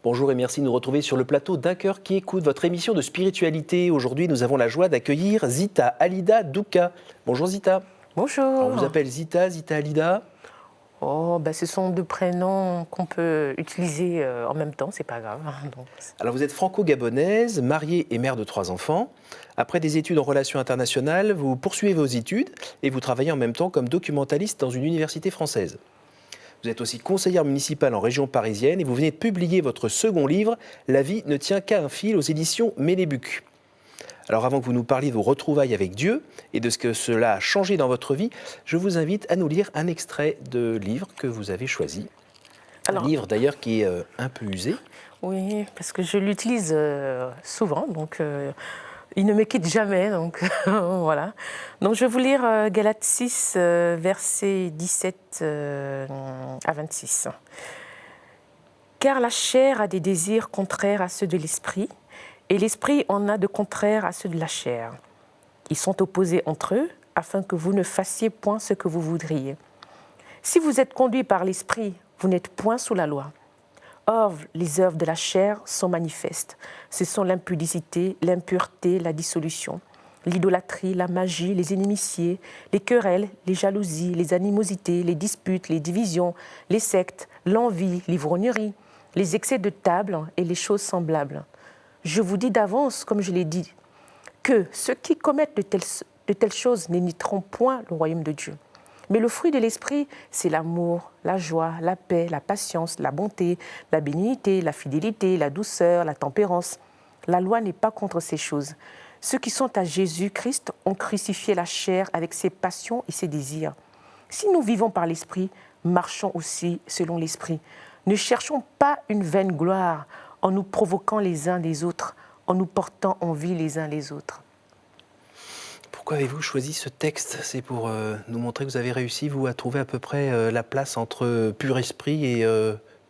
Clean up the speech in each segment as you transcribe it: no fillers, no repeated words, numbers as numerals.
Bonjour et merci de nous retrouver sur le plateau d'Un Cœur qui écoute, votre émission de spiritualité. Aujourd'hui, nous avons la joie d'accueillir Zita Halida Douka. Bonjour Zita. Bonjour. On vous appelle Zita, Zita Halida. Ce sont deux prénoms qu'on peut utiliser en même temps, c'est pas grave. Donc... Alors vous êtes franco-gabonaise, mariée et mère de 3 enfants. Après des études en relations internationales, vous poursuivez vos études et vous travaillez en même temps comme documentaliste dans une université française. Vous êtes aussi conseillère municipale en région parisienne et vous venez de publier votre second livre, La vie ne tient qu'à un fil, aux éditions Mélébuc. Alors avant que vous nous parliez de vos retrouvailles avec Dieu et de ce que cela a changé dans votre vie, je vous invite à nous lire un extrait de livre que vous avez choisi. Un livre d'ailleurs qui est un peu usé. Oui, parce que je l'utilise souvent, donc il ne me quitte jamais, donc voilà. Donc je vais vous lire Galates 6, versets 17 à 26. « Car la chair a des désirs contraires à ceux de l'esprit, et l'esprit en a de contraires à ceux de la chair. Ils sont opposés entre eux, afin que vous ne fassiez point ce que vous voudriez. Si vous êtes conduits par l'esprit, vous n'êtes point sous la loi. Or, les œuvres de la chair sont manifestes. Ce sont l'impudicité, l'impureté, la dissolution, l'idolâtrie, la magie, les inimitiés, les querelles, les jalousies, les animosités, les disputes, les divisions, les sectes, l'envie, l'ivrognerie, les excès de table et les choses semblables. Je vous dis d'avance, comme je l'ai dit, que ceux qui commettent de telles choses n'hériteront point le royaume de Dieu. Mais le fruit de l'esprit, c'est l'amour, la joie, la paix, la patience, la bonté, la bénignité, la fidélité, la douceur, la tempérance. La loi n'est pas contre ces choses. Ceux qui sont à Jésus-Christ ont crucifié la chair avec ses passions et ses désirs. Si nous vivons par l'esprit, marchons aussi selon l'esprit. Ne cherchons pas une vaine gloire en nous provoquant les uns les autres, en nous portant envie les uns les autres. » Pourquoi avez-vous choisi ce texte ? C'est pour nous montrer que vous avez réussi, vous, à trouver à peu près la place entre pur esprit et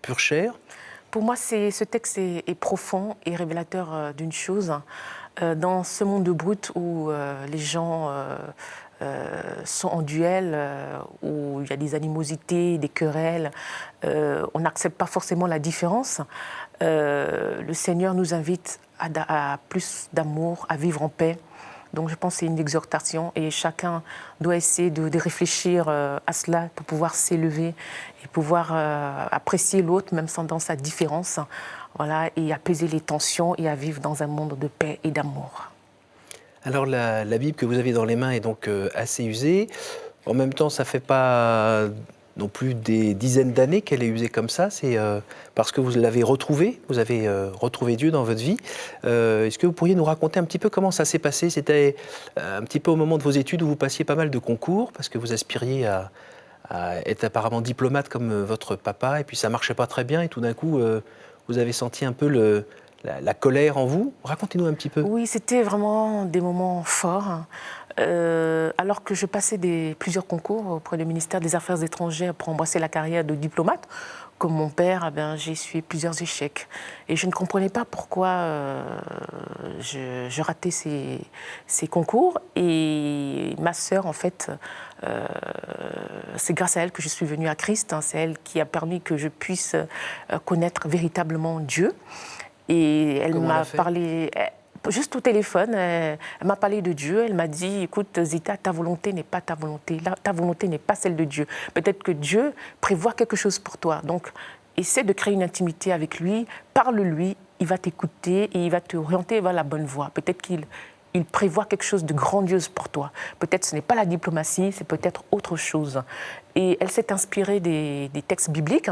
pure chair ? Pour moi, ce texte est profond et révélateur d'une chose. Dans ce monde brut où les gens sont en duel, où il y a des animosités, des querelles, on n'accepte pas forcément la différence. Le Seigneur nous invite à plus d'amour, à vivre en paix. Donc je pense que c'est une exhortation et chacun doit essayer de réfléchir à cela pour pouvoir s'élever et pouvoir apprécier l'autre même dans sa différence, voilà, et apaiser les tensions et à vivre dans un monde de paix et d'amour. Alors la Bible que vous avez dans les mains est donc assez usée. En même temps, ça ne fait pas non plus des dizaines d'années qu'elle est usée comme ça. C'est parce que vous l'avez retrouvée, vous avez retrouvé Dieu dans votre vie. Est-ce que vous pourriez nous raconter un petit peu comment ça s'est passé ? C'était un petit peu au moment de vos études où vous passiez pas mal de concours, parce que vous aspiriez à être apparemment diplomate comme votre papa, et puis ça ne marchait pas très bien, et tout d'un coup, vous avez senti un peu la colère en vous. Racontez-nous un petit peu. Oui, c'était vraiment des moments forts. Alors que je passais plusieurs concours auprès du ministère des Affaires étrangères pour embrasser la carrière de diplomate, comme mon père, j'ai essuyé plusieurs échecs. Et je ne comprenais pas pourquoi je ratais ces concours. Et ma sœur, en fait, c'est grâce à elle que je suis venue à Christ. C'est elle qui a permis que je puisse connaître véritablement Dieu. Et elle m'a parlé, juste au téléphone, elle m'a parlé de Dieu. Elle m'a dit, écoute Zita, ta volonté n'est pas ta volonté. Ta volonté n'est pas celle de Dieu. Peut-être que Dieu prévoit quelque chose pour toi. Donc, essaie de créer une intimité avec lui, parle-lui, il va t'écouter et il va te orienter vers la bonne voie. Peut-être qu'il prévoit quelque chose de grandiose pour toi. Peut-être ce n'est pas la diplomatie, c'est peut-être autre chose. Et elle s'est inspirée des textes bibliques.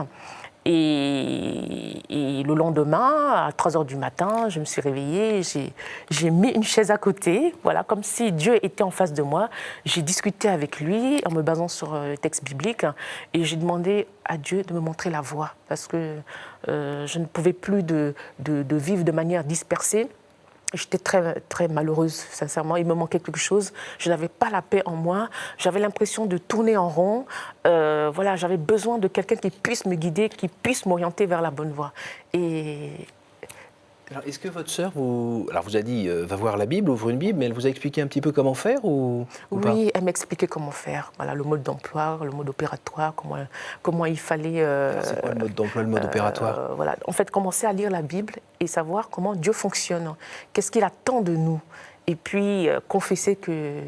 Et le lendemain, à 3h du matin, je me suis réveillée, j'ai mis une chaise à côté, voilà, comme si Dieu était en face de moi. J'ai discuté avec lui en me basant sur le texte biblique et j'ai demandé à Dieu de me montrer la voie parce que je ne pouvais plus de vivre de manière dispersée. J'étais très, très malheureuse, sincèrement. Il me manquait quelque chose. Je n'avais pas la paix en moi. J'avais l'impression de tourner en rond. Voilà, j'avais besoin de quelqu'un qui puisse me guider, qui puisse m'orienter vers la bonne voie. Et Alors, est-ce que votre sœur vous a dit, va voir la Bible, ouvre une Bible, mais elle vous a expliqué un petit peu comment faire ou pas? Oui, elle m'expliquait comment faire, voilà, le mode d'emploi, le mode opératoire, comment il fallait... Alors, c'est quoi le mode d'emploi, le mode opératoire? Voilà, en fait, commencer à lire la Bible et savoir comment Dieu fonctionne, qu'est-ce qu'il attend de nous. Et puis confesser que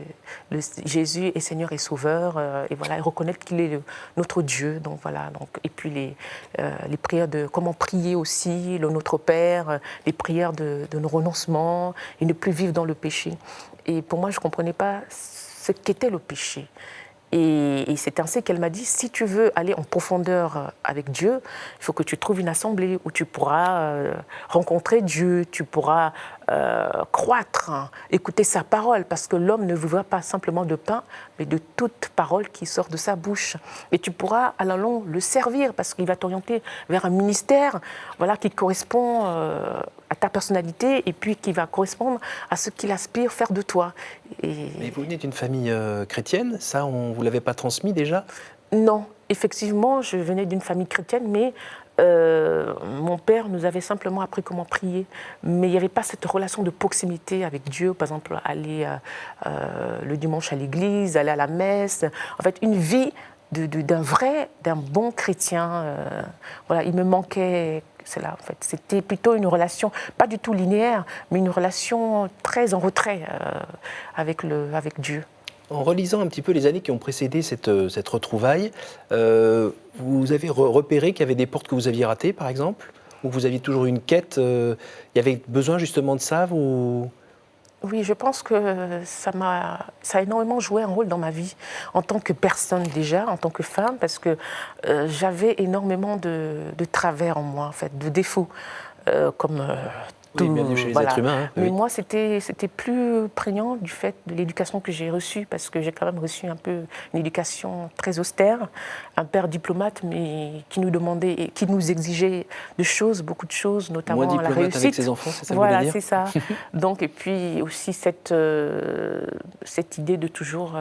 Jésus est Seigneur et Sauveur, et voilà, et reconnaître qu'il est notre Dieu. Donc voilà, et puis les prières de comment prier aussi, le Notre Père, les prières de nos renoncements et ne plus vivre dans le péché. Et pour moi, je ne comprenais pas ce qu'était le péché. Et c'est ainsi qu'elle m'a dit, si tu veux aller en profondeur avec Dieu, il faut que tu trouves une assemblée où tu pourras rencontrer Dieu, tu pourras croître, hein, écouter sa parole, parce que l'homme ne vivra pas simplement de pain, mais de toute parole qui sort de sa bouche. Et tu pourras à la longue le servir, parce qu'il va t'orienter vers un ministère, voilà, qui correspond à ta personnalité et puis qui va correspondre à ce qu'il aspire faire de toi. Mais vous venez d'une famille chrétienne, ça, on vous l'avait pas transmis déjà? Non, effectivement, je venais d'une famille chrétienne, mais mon père nous avait simplement appris comment prier. Mais il n'y avait pas cette relation de proximité avec Dieu, par exemple, aller le dimanche à l'église, aller à la messe. En fait, une vie d'un bon chrétien. Voilà, il me manquait cela, en fait. C'était plutôt une relation, pas du tout linéaire, mais une relation très en retrait avec Dieu. En relisant un petit peu les années qui ont précédé cette retrouvaille, vous avez repéré qu'il y avait des portes que vous aviez ratées, par exemple, ou que vous aviez toujours eu une quête, il y avait besoin justement de ça, vous... Oui, je pense que ça a énormément joué un rôle dans ma vie, en tant que personne déjà, en tant que femme, parce que j'avais énormément de travers en moi, en fait, de défauts, comme Oui, bienvenue chez les êtres humains. Hein. Mais oui. moi, c'était plus prégnant du fait de l'éducation que j'ai reçue, parce que j'ai quand même reçu un peu une éducation très austère, un père diplomate, mais qui nous demandait et qui nous exigeait de choses, beaucoup de choses, notamment Moins la diplomate réussite. avec ses enfants, c'est ça que Voilà, vous voulez dire? c'est ça. Donc, et puis aussi cette idée de toujours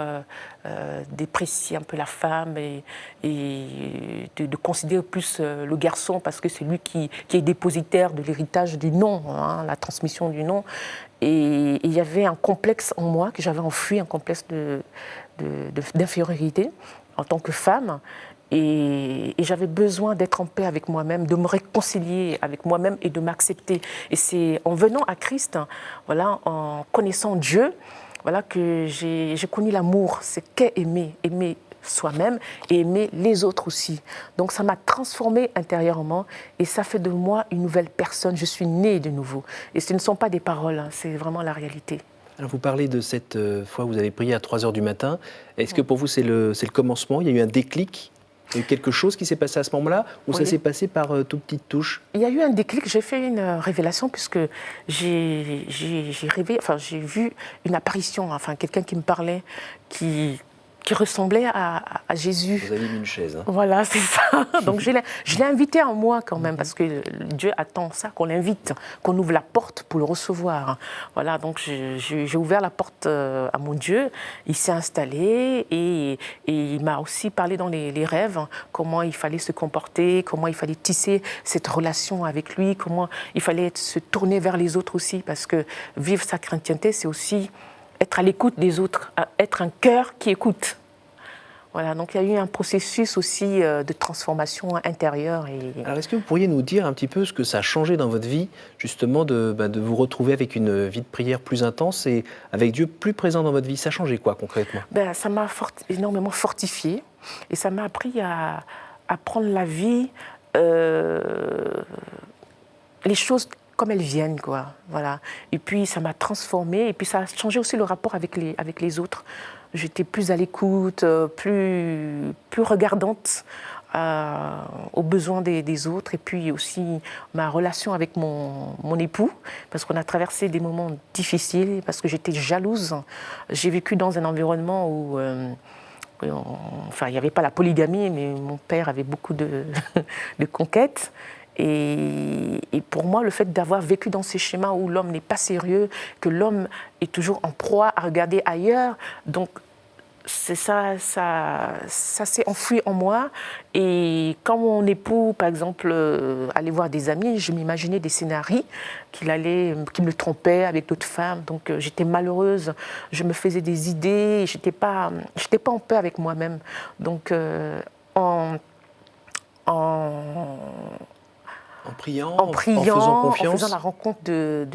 déprécier un peu la femme et de considérer plus le garçon parce que c'est lui qui est dépositaire de l'héritage du nom, hein, la transmission du nom. Et il y avait un complexe en moi que j'avais enfui, un complexe d'infériorité en tant que femme. Et j'avais besoin d'être en paix avec moi-même, de me réconcilier avec moi-même et de m'accepter. Et c'est en venant à Christ, voilà, en connaissant Dieu, voilà, que j'ai connu l'amour. C'est qu'est aimer soi-même et aimer les autres aussi. Donc ça m'a transformée intérieurement et ça fait de moi une nouvelle personne. Je suis née de nouveau. Et ce ne sont pas des paroles, hein, c'est vraiment la réalité. Alors vous parlez de cette fois où vous avez prié à 3 h du matin. Est-ce que pour vous c'est le commencement? Il y a eu un déclic? Il y a eu quelque chose qui s'est passé à ce moment-là ou ça s'est passé par toutes petites touches? Il y a eu un déclic, j'ai fait une révélation puisque j'ai rêvé, enfin j'ai vu une apparition, enfin quelqu'un qui me parlait, qui ressemblait à Jésus. Vous avez mis une chaise. Hein. Voilà, c'est ça. Donc je l'ai invité en moi quand même, parce que Dieu attend ça, qu'on l'invite, qu'on ouvre la porte pour le recevoir. Voilà, donc j'ai ouvert la porte à mon Dieu, il s'est installé et il m'a aussi parlé dans les rêves, comment il fallait se comporter, comment il fallait tisser cette relation avec lui, comment il fallait se tourner vers les autres aussi, parce que vivre sa chrétienté, c'est aussi être à l'écoute des autres, être un cœur qui écoute. Voilà, donc il y a eu un processus aussi de transformation intérieure. Alors est-ce que vous pourriez nous dire un petit peu ce que ça a changé dans votre vie, justement, de vous retrouver avec une vie de prière plus intense et avec Dieu plus présent dans votre vie? Ça a changé quoi concrètement? Ça m'a énormément fortifiée et ça m'a appris à prendre la vie, les choses comme elles viennent, quoi. Voilà. Et puis ça m'a transformée et puis ça a changé aussi le rapport avec les autres. J'étais plus à l'écoute, plus regardante aux besoins des autres et puis aussi ma relation avec mon époux, parce qu'on a traversé des moments difficiles, parce que j'étais jalouse. J'ai vécu dans un environnement où enfin, il n'y avait pas la polygamie, mais mon père avait beaucoup de conquêtes. Et pour moi, le fait d'avoir vécu dans ces schémas où l'homme n'est pas sérieux, que l'homme est toujours en proie à regarder ailleurs, donc c'est ça s'est enfoui en moi. Et quand mon époux, par exemple, allait voir des amis, je m'imaginais des scénarios qu'il me trompait avec d'autres femmes. Donc j'étais malheureuse, je me faisais des idées, j'étais pas en paix avec moi-même. Donc en priant, en priant, faisant en confiance. faisant la rencontre de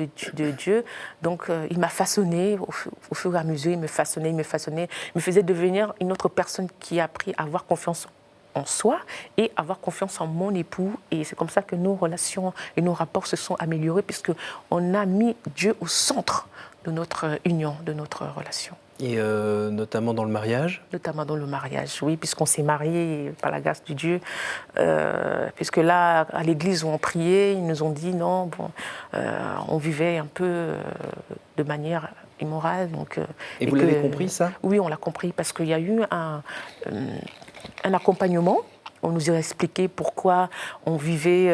Dieu. Donc, il m'a façonné au fur et à mesure, il me façonnait, il me faisait devenir une autre personne qui a appris à avoir confiance en soi et avoir confiance en mon époux. Et c'est comme ça que nos relations et nos rapports se sont améliorés, puisqu'on a mis Dieu au centre de notre union, de notre relation. Et notamment dans le mariage? Notamment dans le mariage, oui, puisqu'on s'est mariés par la grâce de Dieu. Puisque là, à l'église où on priait, ils nous ont dit non, on vivait un peu de manière immorale. Donc, et vous l'avez compris, ça? Oui, on l'a compris, parce qu'il y a eu un accompagnement. On nous a expliqué pourquoi on vivait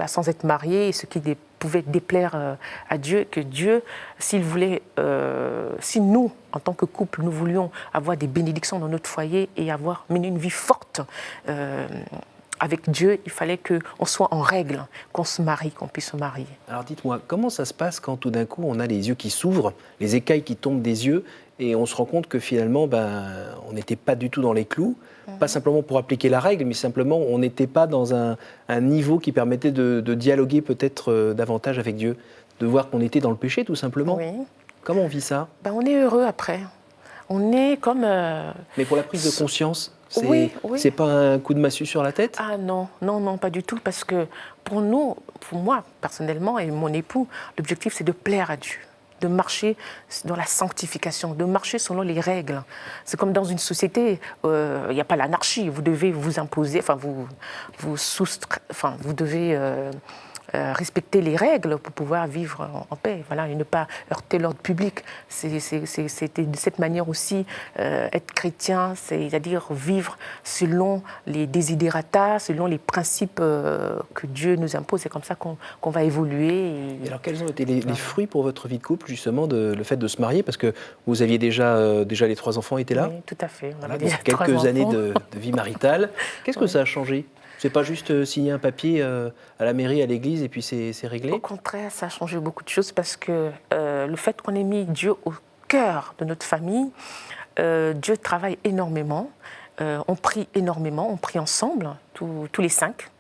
sans être mariés et ce qui pouvait déplaire à Dieu, que Dieu, s'il voulait, si nous, en tant que couple, nous voulions avoir des bénédictions dans notre foyer et mener une vie forte avec Dieu, il fallait qu'on soit en règle, qu'on se marie, qu'on puisse se marier. Alors dites-moi, comment ça se passe quand tout d'un coup on a les yeux qui s'ouvrent, les écailles qui tombent des yeux, et on se rend compte que finalement on n'était pas du tout dans les clous, pas simplement pour appliquer la règle, mais simplement on n'était pas dans un niveau qui permettait de dialoguer peut-être davantage avec Dieu, de voir qu'on était dans le péché tout simplement. Oui. Comment on vit ça? On est heureux après. On est comme... Mais pour la prise de conscience, c'est pas un coup de massue sur la tête? Ah non, pas du tout, parce que pour moi personnellement et mon époux, l'objectif c'est de plaire à Dieu, de marcher dans la sanctification, de marcher selon les règles. C'est comme dans une société, il n'y a pas l'anarchie, vous devez vous imposer, vous devez respecter les règles pour pouvoir vivre en paix, et ne pas heurter l'ordre public. C'était de cette manière aussi être chrétien, c'est-à-dire vivre selon les desiderata, selon les principes que Dieu nous impose. C'est comme ça qu'on va évoluer. Et alors, quels ont été les fruits pour votre vie de couple, justement, le fait de se marier? Parce que vous aviez déjà les 3 enfants étaient là. Oui, tout à fait. On avait déjà quelques années de vie maritale. Qu'est-ce que ça a changé? C'est pas juste signer un papier à la mairie, à l'église, et puis c'est réglé? Au contraire, ça a changé beaucoup de choses, parce que le fait qu'on ait mis Dieu au cœur de notre famille, Dieu travaille énormément, on prie énormément, on prie ensemble, tous les 5.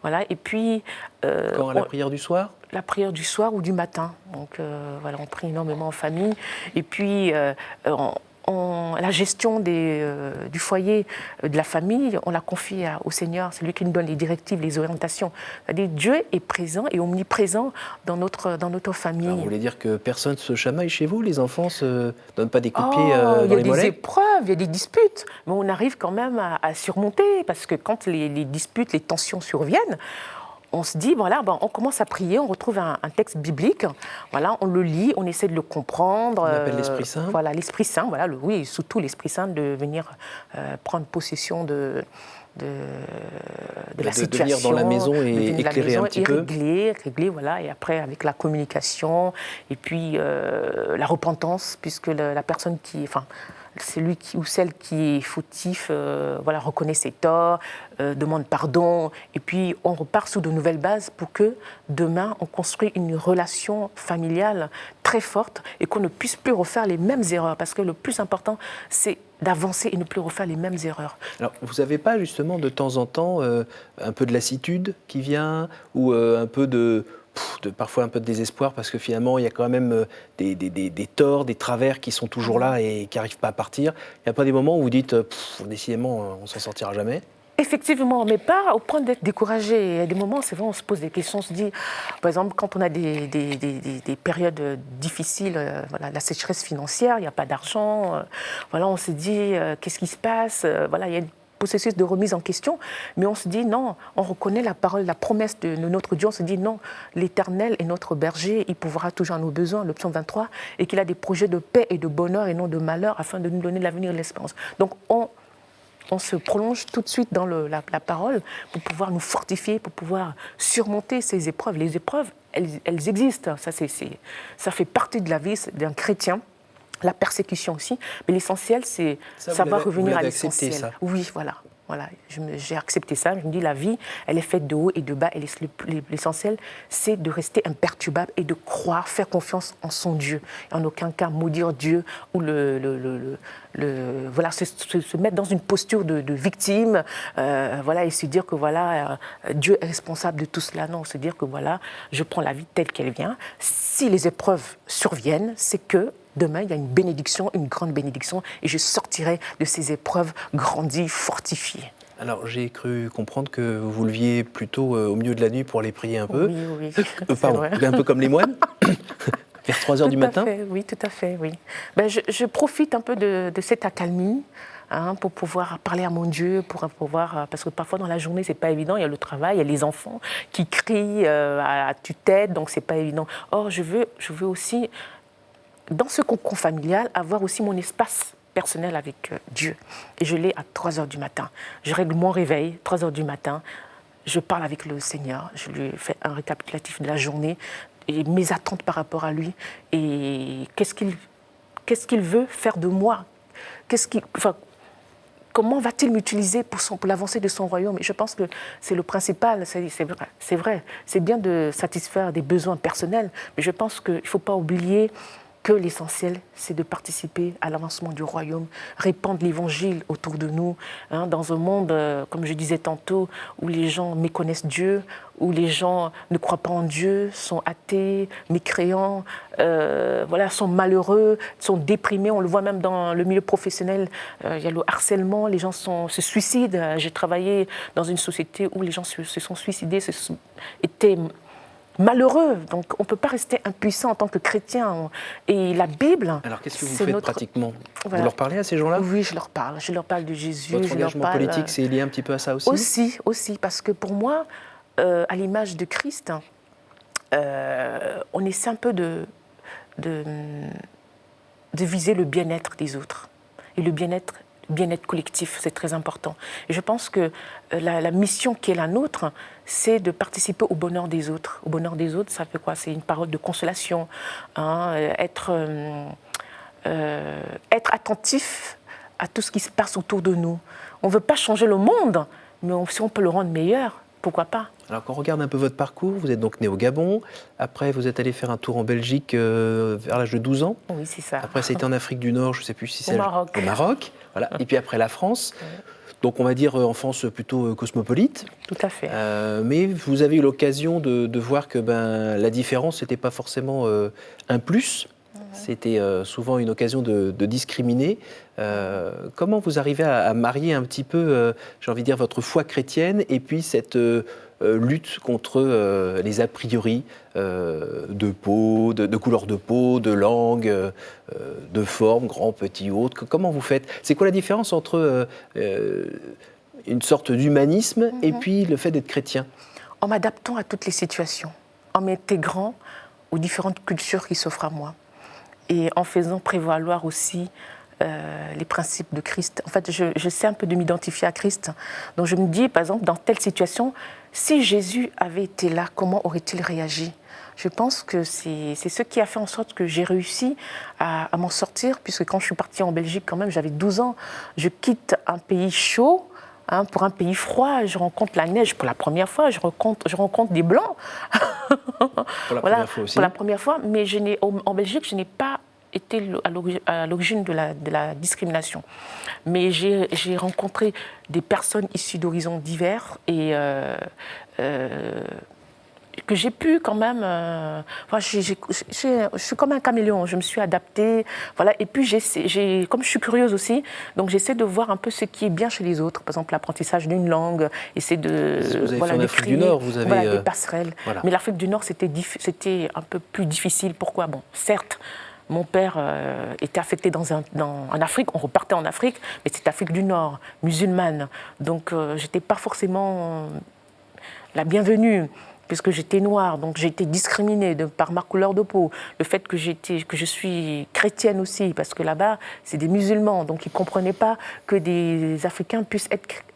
Voilà, et puis... Quand, à la prière du soir? La prière du soir ou du matin. Donc on prie énormément en famille. Et puis... la gestion du foyer, de la famille, on la confie au Seigneur. C'est lui qui nous donne les directives, les orientations. C'est-à-dire Dieu est présent et omniprésent dans notre famille. Alors, vous voulez dire que personne ne se chamaille chez vous? Les enfants ne se donnent pas des coups de pied dans les mollets? Il y a des épreuves, il y a des disputes, mais on arrive quand même à surmonter, parce que quand les disputes, les tensions surviennent, on se dit, on commence à prier, on retrouve un texte biblique, on le lit, on essaie de le comprendre. On appelle l'Esprit Saint. L'Esprit Saint, surtout l'Esprit Saint, de venir prendre possession de la situation. De venir dans la maison et éclairer un petit peu. Régler, et après avec la communication, et puis la repentance, puisque la personne celui ou celle qui est fautif reconnaît ses torts, demande pardon, et puis on repart sur de nouvelles bases pour que demain on construise une relation familiale très forte et qu'on ne puisse plus refaire les mêmes erreurs, parce que le plus important c'est d'avancer et ne plus refaire les mêmes erreurs. Alors, vous n'avez pas justement de temps en temps un peu de lassitude qui vient, ou un peu parfois un peu de désespoir, parce que finalement il y a quand même des torts, des travers qui sont toujours là et qui n'arrivent pas à partir? Il n'y a pas des moments où vous dites décidément on s'en sortira jamais? Effectivement, mais pas au point d'être découragé. Il y a des moments, c'est vrai, on se pose des questions, on se dit, par exemple, quand on a des périodes difficiles, la sécheresse financière, il n'y a pas d'argent, on se dit, qu'est-ce qui se passe? Il y a processus de remise en question, mais on se dit non, on reconnaît la parole, la promesse de notre Dieu, on se dit non, l'Éternel est notre berger, il pourvoira toujours à nos besoins, le psaume 23, et qu'il a des projets de paix et de bonheur et non de malheur, afin de nous donner l'avenir et l'espérance. Donc on se prolonge tout de suite dans la parole pour pouvoir nous fortifier, pour pouvoir surmonter ces épreuves. Les épreuves, elles existent, ça fait partie de la vie d'un chrétien. la persécution aussi. Mais l'essentiel, c'est savoir revenir à l'essentiel. Ça. Oui, voilà. Voilà, j'ai accepté ça. Je me dis, la vie, elle est faite de haut et de bas. Et l'essentiel, c'est de rester imperturbable et de croire, faire confiance en son Dieu. Et en aucun cas maudire Dieu ou voilà, se mettre dans une posture de victime, voilà, et se dire que voilà, Dieu est responsable de tout cela. Non, se dire que voilà, je prends la vie telle qu'elle vient. Si les épreuves surviennent, c'est que demain, il y a une bénédiction, une grande bénédiction, et je sortirai de ces épreuves grandie, fortifiée. Alors, j'ai cru comprendre que vous vous leviez plutôt au milieu de la nuit pour aller prier un peu. Oui. Pardon, un peu comme les moines, vers 3 heures du matin. Oui, tout à fait, oui. Ben, je profite un peu de cette accalmie, pour pouvoir parler à mon Dieu, pour pouvoir, parce que parfois dans la journée, c'est pas évident, il y a le travail, il y a les enfants qui crient à tue-tête, donc c'est pas évident. Or, je veux aussi, dans ce cocon familial, avoir aussi mon espace personnel avec Dieu. Et je l'ai à 3 heures du matin. Je règle mon réveil, 3 heures du matin. Je parle avec le Seigneur. Je lui fais un récapitulatif de la journée et mes attentes par rapport à lui. Et qu'est-ce qu'il veut faire de moi? Comment va-t-il m'utiliser pour l'avancée de son royaume? Et je pense que c'est le principal. C'est vrai. C'est bien de satisfaire des besoins personnels, mais je pense qu'il ne faut pas oublier que l'essentiel, c'est de participer à l'avancement du royaume, répandre l'évangile autour de nous, dans un monde, comme je disais tantôt, où les gens méconnaissent Dieu, où les gens ne croient pas en Dieu, sont athées, mécréants, voilà, sont malheureux, sont déprimés. On le voit même dans le milieu professionnel, il y a le harcèlement, les gens se suicident. J'ai travaillé dans une société où les gens se sont suicidés, étaient malheureux. Donc, on ne peut pas rester impuissant en tant que chrétien. Et la Bible... Alors, qu'est-ce que vous faites pratiquement? Voilà. Vous leur parlez à ces gens-là? Oui, je leur parle. Je leur parle de Jésus. Votre engagement politique, c'est lié un petit peu à ça aussi? Aussi, parce que pour moi, à l'image de Christ, on essaie un peu de viser le bien-être des autres. Et le bien-être collectif, c'est très important. Et je pense que la mission qui est la nôtre, c'est de participer au bonheur des autres. Au bonheur des autres, ça fait quoi? C'est une parole de consolation, être attentif à tout ce qui se passe autour de nous. On ne veut pas changer le monde, mais si on peut le rendre meilleur, pourquoi pas? Alors, quand on regarde un peu votre parcours, vous êtes donc né au Gabon. Après, vous êtes allé faire un tour en Belgique vers l'âge de 12 ans. Oui, c'est ça. Après, ça a été en Afrique du Nord, je ne sais plus si c'est... Au Maroc. Au Maroc, voilà. Et puis après, la France. Donc, on va dire enfance plutôt cosmopolite. Tout à fait. Mais vous avez eu l'occasion de voir que la différence, ce n'était pas forcément un plus. C'était souvent une occasion de discriminer. Comment vous arrivez à marier un petit peu, j'ai envie de dire, votre foi chrétienne et puis cette lutte contre les a priori de peau, de couleur de peau, de langue, de forme, grand, petit, haut? Comment vous faites? C'est quoi la différence entre une sorte d'humanisme et puis le fait d'être chrétien? En m'adaptant à toutes les situations, en m'intégrant aux différentes cultures qui s'offrent à moi. Et en faisant prévaloir aussi les principes de Christ. En fait, je sais un peu de m'identifier à Christ. Donc je me dis, par exemple, dans telle situation, si Jésus avait été là, comment aurait-il réagi? Je pense que c'est ce qui a fait en sorte que j'ai réussi à m'en sortir, puisque quand je suis partie en Belgique, quand même, j'avais 12 ans. Je quitte un pays chaud, pour un pays froid, je rencontre la neige pour la première fois, je rencontre des Blancs. Pour la première fois aussi. Pour la première fois, mais en Belgique, je n'ai pas été à l'origine de la discrimination. Mais j'ai rencontré des personnes issues d'horizons divers et que j'ai pu quand même... je suis comme un caméléon, je me suis adaptée. Voilà. Et puis, comme je suis curieuse aussi, donc j'essaie de voir un peu ce qui est bien chez les autres. Par exemple, l'apprentissage d'une langue, essayer de... Vous avez fait en Afrique du Nord, vous avez... des passerelles. Voilà. Mais l'Afrique du Nord, c'était un peu plus difficile. Pourquoi? Bon, certes, mon père était affecté en Afrique, on repartait en Afrique, mais c'était l'Afrique du Nord, musulmane. Donc, je n'étais pas forcément la bienvenue, puisque j'étais noire, donc j'ai été discriminée par ma couleur de peau. Le fait que je suis chrétienne aussi, parce que là-bas, c'est des musulmans, donc ils ne comprenaient pas que des Africains puissent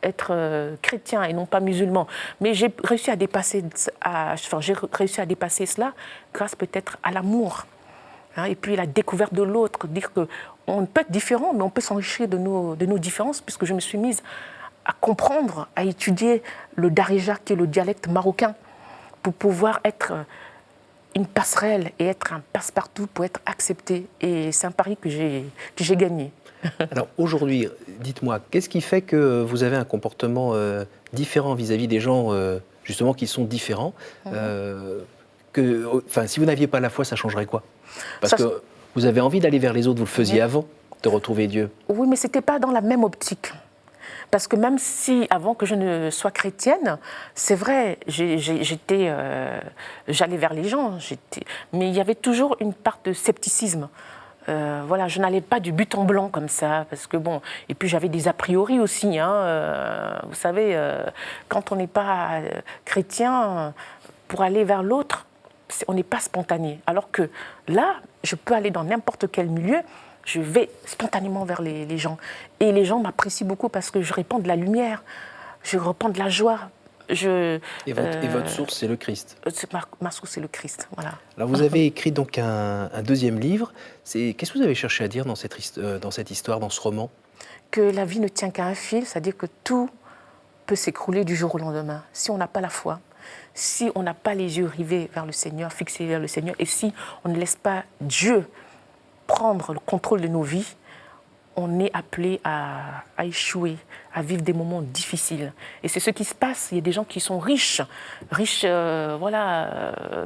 être chrétiens et non pas musulmans. Mais j'ai réussi à dépasser cela grâce peut-être à l'amour. hein, et puis la découverte de l'autre, dire qu'on peut être différent, mais on peut s'enrichir de nos différences, puisque je me suis mise à comprendre, à étudier le darija, qui est le dialecte marocain, pour pouvoir être une passerelle et être un passe-partout pour être accepté. Et c'est un pari que j'ai gagné. Alors aujourd'hui, dites-moi, qu'est-ce qui fait que vous avez un comportement différent vis-à-vis des gens justement qui sont différents si vous n'aviez pas la foi, ça changerait quoi? Parce que vous avez envie d'aller vers les autres, vous le faisiez avant de retrouver Dieu. Oui, mais ce n'était pas dans la même optique. Parce que même si, avant que je ne sois chrétienne, c'est vrai, j'allais vers les gens, mais il y avait toujours une part de scepticisme. Voilà, je n'allais pas du but en blanc comme ça, parce que bon, et puis j'avais des a priori aussi, hein, vous savez, quand on n'est pas chrétien, pour aller vers l'autre, on n'est pas spontané. Alors que là, je peux aller dans n'importe quel milieu, je vais spontanément vers les gens. Et les gens m'apprécient beaucoup parce que je répands de la lumière, je répands de la joie. Et votre source, c'est le Christ. Ma source, c'est le Christ, voilà. Alors vous avez écrit donc un deuxième livre. Qu'est-ce que vous avez cherché à dire dans cette histoire, dans ce roman? Que la vie ne tient qu'à un fil, c'est-à-dire que tout peut s'écrouler du jour au lendemain. Si on n'a pas la foi, si on n'a pas les yeux rivés vers le Seigneur, fixés vers le Seigneur, et si on ne laisse pas Dieu prendre le contrôle de nos vies, on est appelé à échouer, à vivre des moments difficiles. Et c'est ce qui se passe. Il y a des gens qui sont riches,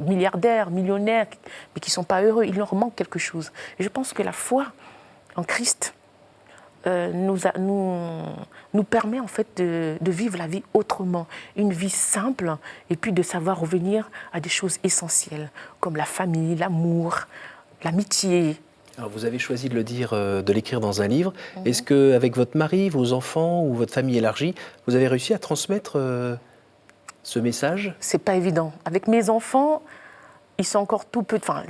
milliardaires, millionnaires, mais qui ne sont pas heureux. Il leur manque quelque chose. Et je pense que la foi en Christ nous permet en fait de vivre la vie autrement, une vie simple, et puis de savoir revenir à des choses essentielles, comme la famille, l'amour, l'amitié. Alors vous avez choisi de l'écrire dans un livre. Est-ce qu'avec votre mari, vos enfants ou votre famille élargie, vous avez réussi à transmettre ce message? C'est pas évident. Avec mes enfants, ils sont encore tout petits. Enfin,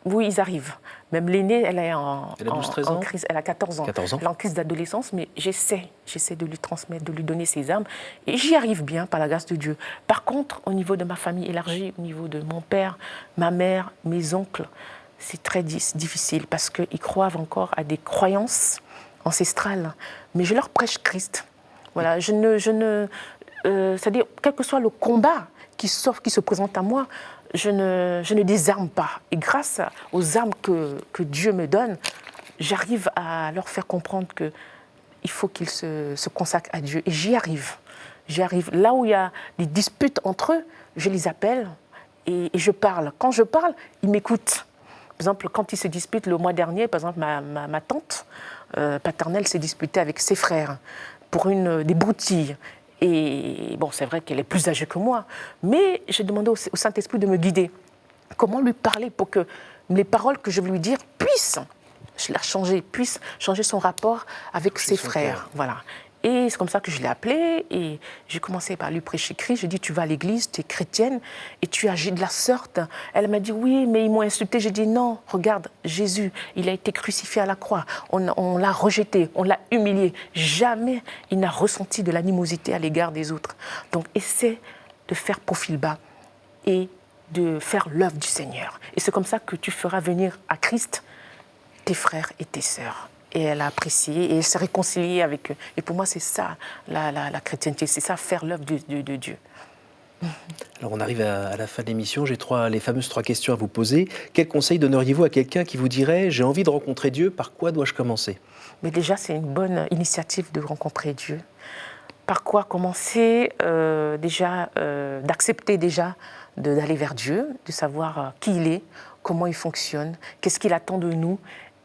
oui, ils arrivent. Même l'aînée, elle est en crise. Elle a 14 ans. 14 ans. Elle est en crise d'adolescence, mais j'essaie de lui transmettre, de lui donner ses armes. Et j'y arrive bien, par la grâce de Dieu. Par contre, au niveau de ma famille élargie, au niveau de mon père, ma mère, mes oncles, c'est très difficile parce qu'ils croient encore à des croyances ancestrales. Mais je leur prêche Christ. Voilà, c'est-à-dire, quel que soit le combat qui se présente à moi, je ne désarme pas. Et grâce aux armes que Dieu me donne, j'arrive à leur faire comprendre qu'il faut qu'ils se consacrent à Dieu. Et j'y arrive. Là où il y a des disputes entre eux, je les appelle et je parle. Quand je parle, ils m'écoutent. Par exemple, quand ils se disputent le mois dernier, par exemple, ma tante paternelle s'est disputée avec ses frères pour des broutilles. Et bon, c'est vrai qu'elle est plus âgée que moi, mais j'ai demandé au Saint-Esprit de me guider. Comment lui parler pour que les paroles que je veux lui dire puissent changer son rapport avec ses frères. Voilà. Et c'est comme ça que je l'ai appelé et j'ai commencé par lui prêcher Christ. J'ai dit, tu vas à l'église, tu es chrétienne et tu agis de la sorte. Elle m'a dit, oui, mais ils m'ont insulté. J'ai dit, non, regarde, Jésus, il a été crucifié à la croix. On l'a rejeté, on l'a humilié. Jamais il n'a ressenti de l'animosité à l'égard des autres. Donc, essaie de faire profil bas et de faire l'œuvre du Seigneur. Et c'est comme ça que tu feras venir à Christ tes frères et tes sœurs. Et elle a apprécié et elle s'est réconciliée avec eux. Et pour moi, c'est ça, la chrétienté, c'est ça, faire l'œuvre de Dieu. Alors, on arrive à la fin de l'émission. J'ai les fameuses 3 questions à vous poser. Quel conseil donneriez-vous à quelqu'un qui vous dirait « J'ai envie de rencontrer Dieu, par quoi dois-je commencer ?» Mais déjà, c'est une bonne initiative de rencontrer Dieu. Par quoi commencer? D'accepter déjà d'aller vers Dieu, de savoir qui il est, comment il fonctionne, qu'est-ce qu'il attend de nous,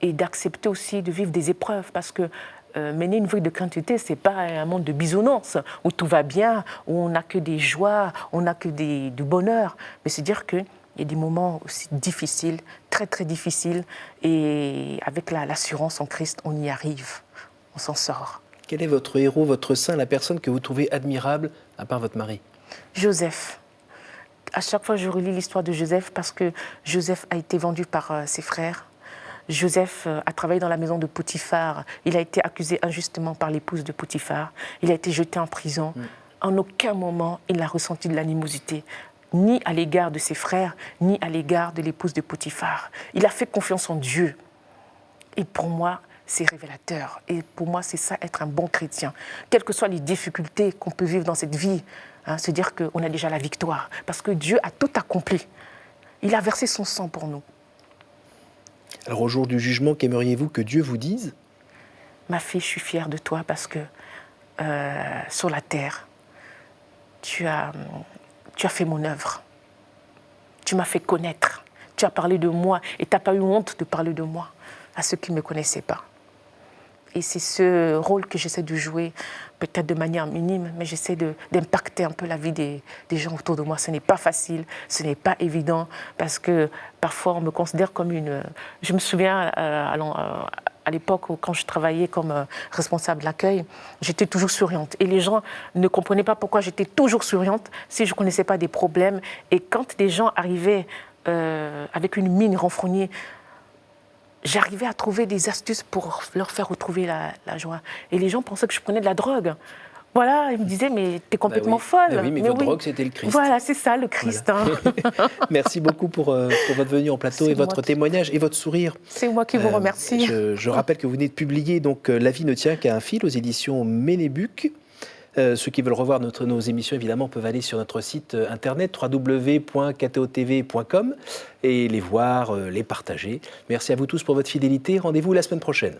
et d'accepter aussi de vivre des épreuves, parce que mener une vie de chrétienté, ce n'est pas un monde de bisounours, où tout va bien, où on n'a que des joies, on n'a que du bonheur, mais c'est dire qu'il y a des moments aussi difficiles, très très difficiles, et avec l'assurance en Christ, on y arrive, on s'en sort. Quel est votre héros, votre saint, la personne que vous trouvez admirable, à part votre mari? Joseph. À chaque fois, je relis l'histoire de Joseph, parce que Joseph a été vendu par ses frères. Joseph a travaillé dans la maison de Potiphar. Il a été accusé injustement par l'épouse de Potiphar. Il a été jeté en prison. En aucun moment, il n'a ressenti de l'animosité. ni à l'égard de ses frères, ni à l'égard de l'épouse de Potiphar. Il a fait confiance en Dieu. Et pour moi, c'est révélateur. Et pour moi, c'est ça, être un bon chrétien. Quelles que soient les difficultés qu'on peut vivre dans cette vie, se dire qu'on a déjà la victoire. Parce que Dieu a tout accompli. Il a versé son sang pour nous. Alors, au jour du jugement, qu'aimeriez-vous que Dieu vous dise ? Ma fille, je suis fière de toi parce que sur la terre, tu as fait mon œuvre. Tu m'as fait connaître. Tu as parlé de moi et tu n'as pas eu honte de parler de moi à ceux qui ne me connaissaient pas. Et c'est ce rôle que j'essaie de jouer, peut-être de manière minime, mais j'essaie d'impacter un peu la vie des gens autour de moi. Ce n'est pas facile, ce n'est pas évident, parce que parfois on me considère comme une... Je me souviens, à l'époque, quand je travaillais comme responsable d'accueil, j'étais toujours souriante. Et les gens ne comprenaient pas pourquoi j'étais toujours souriante si je ne connaissais pas des problèmes. Et quand des gens arrivaient avec une mine renfrognée, j'arrivais à trouver des astuces pour leur faire retrouver la joie. Et les gens pensaient que je prenais de la drogue. Voilà, ils me disaient, mais t'es complètement folle. Mais votre drogue, c'était le Christ. Voilà, c'est ça, le Christ. Voilà. Merci beaucoup pour votre venue en plateau et votre témoignage et votre sourire. C'est moi qui vous remercie. Je rappelle que vous venez de publier donc, La vie ne tient qu'à un fil aux éditions Ménébuc. Ceux qui veulent revoir nos émissions, évidemment, peuvent aller sur notre site internet www.ktotv.com et les voir, les partager. Merci à vous tous pour votre fidélité. Rendez-vous la semaine prochaine.